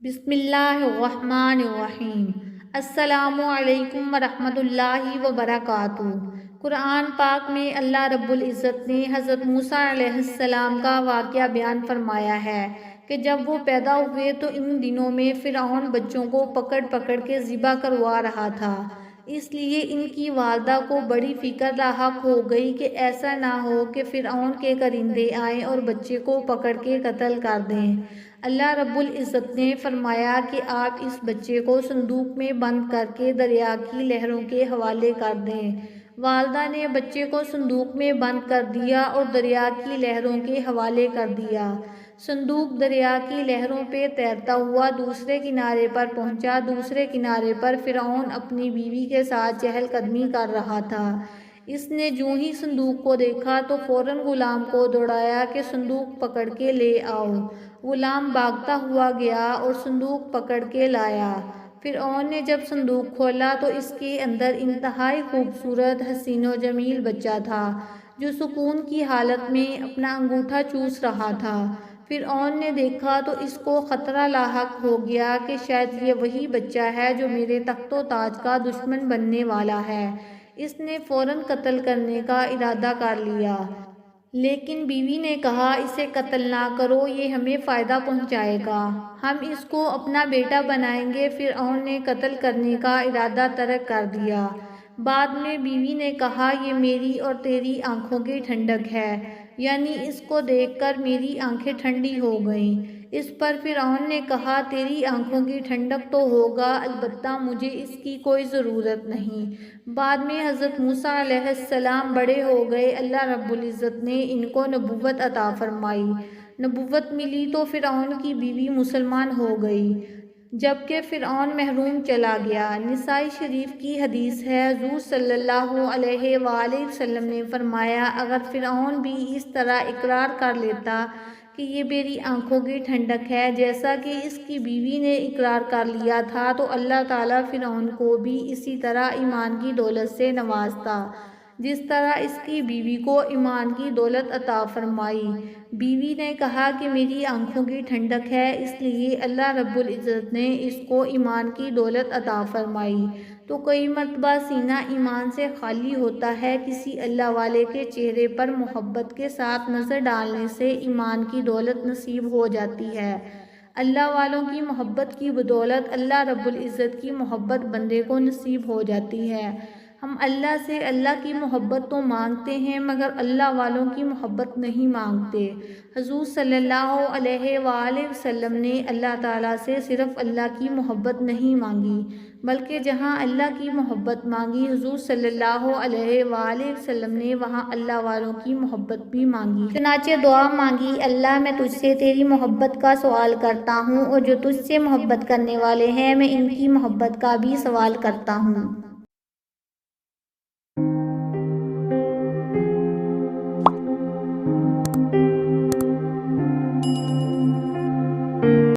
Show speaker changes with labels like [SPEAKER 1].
[SPEAKER 1] بسم اللہ الرحمن الرحیم۔ السلام علیکم ورحمۃ اللہ وبرکاتہ۔ قرآن پاک میں اللہ رب العزت نے حضرت موسیٰ علیہ السلام کا واقعہ بیان فرمایا ہے کہ جب وہ پیدا ہوئے تو ان دنوں میں فرعون بچوں کو پکڑ پکڑ کے ذبح کروا رہا تھا، اس لیے ان کی والدہ کو بڑی فکر لاحق ہو گئی کہ ایسا نہ ہو کہ فرعون کے کرندے آئیں اور بچے کو پکڑ کے قتل کر دیں۔ اللہ رب العزت نے فرمایا کہ آپ اس بچے کو صندوق میں بند کر کے دریا کی لہروں کے حوالے کر دیں۔ والدہ نے بچے کو صندوق میں بند کر دیا اور دریا کی لہروں کے حوالے کر دیا۔ صندوق دریا کی لہروں پہ تیرتا ہوا دوسرے کنارے پر پہنچا۔ دوسرے کنارے پر فرعون اپنی بیوی کے ساتھ چہل قدمی کر رہا تھا۔ اس نے جوں ہی صندوق کو دیکھا تو فوراً غلام کو دوڑایا کہ صندوق پکڑ کے لے آؤ۔ غلام بھاگتا ہوا گیا اور صندوق پکڑ کے لایا۔ فرعون نے جب صندوق کھولا تو اس کے اندر انتہائی خوبصورت حسین و جمیل بچہ تھا جو سکون کی حالت میں اپنا انگوٹھا چوس رہا تھا۔ فرعون نے دیکھا تو اس کو خطرہ لاحق ہو گیا کہ شاید یہ وہی بچہ ہے جو میرے تخت و تاج کا دشمن بننے والا ہے۔ اس نے فوراً قتل کرنے کا ارادہ کر لیا، لیکن بیوی نے کہا اسے قتل نہ کرو، یہ ہمیں فائدہ پہنچائے گا، ہم اس کو اپنا بیٹا بنائیں گے۔ فرعون نے قتل کرنے کا ارادہ ترک کر دیا۔ بعد میں بیوی نے کہا یہ میری اور تیری آنکھوں کی ٹھنڈک ہے، یعنی اس کو دیکھ کر میری آنکھیں ٹھنڈی ہو گئیں۔ اس پر فرعون نے کہا تیری آنکھوں کی ٹھنڈک تو ہوگا، البتہ مجھے اس کی کوئی ضرورت نہیں۔ بعد میں حضرت موسیٰ علیہ السلام بڑے ہو گئے، اللہ رب العزت نے ان کو نبوت عطا فرمائی۔ نبوت ملی تو فرعون کی بیوی مسلمان ہو گئی، جبکہ فرعون محروم چلا گیا۔ نسائی شریف کی حدیث ہے، حضور صلی اللہ علیہ وآلہ وسلم نے فرمایا اگر فرعون بھی اس طرح اقرار کر لیتا کہ یہ میری آنکھوں کی ٹھنڈک ہے جیسا کہ اس کی بیوی نے اقرار کر لیا تھا تو اللہ تعالیٰ فرعون کو بھی اسی طرح ایمان کی دولت سے نوازتا جس طرح اس کی بیوی کو ایمان کی دولت عطا فرمائی۔ بیوی نے کہا کہ میری آنکھوں کی ٹھنڈک ہے، اس لیے اللہ رب العزت نے اس کو ایمان کی دولت عطا فرمائی۔ تو کئی مرتبہ سینہ ایمان سے خالی ہوتا ہے، کسی اللہ والے کے چہرے پر محبت کے ساتھ نظر ڈالنے سے ایمان کی دولت نصیب ہو جاتی ہے۔ اللہ والوں کی محبت کی بدولت اللہ رب العزت کی محبت بندے کو نصیب ہو جاتی ہے۔ ہم اللہ سے اللہ کی محبت تو مانگتے ہیں مگر اللہ والوں کی محبت نہیں مانگتے۔ حضور صلی اللہ علیہ وآلہ وسلم نے اللہ تعالیٰ سے صرف اللہ کی محبت نہیں مانگی بلکہ جہاں اللہ کی محبت مانگی حضور صلی اللہ علیہ وآلہ وسلم نے وہاں اللہ والوں کی محبت بھی مانگی۔ چنانچہ دعا مانگی، اللہ میں تجھ سے تیری محبت کا سوال کرتا ہوں اور جو تجھ سے محبت کرنے والے ہیں میں ان کی محبت کا بھی سوال کرتا ہوں۔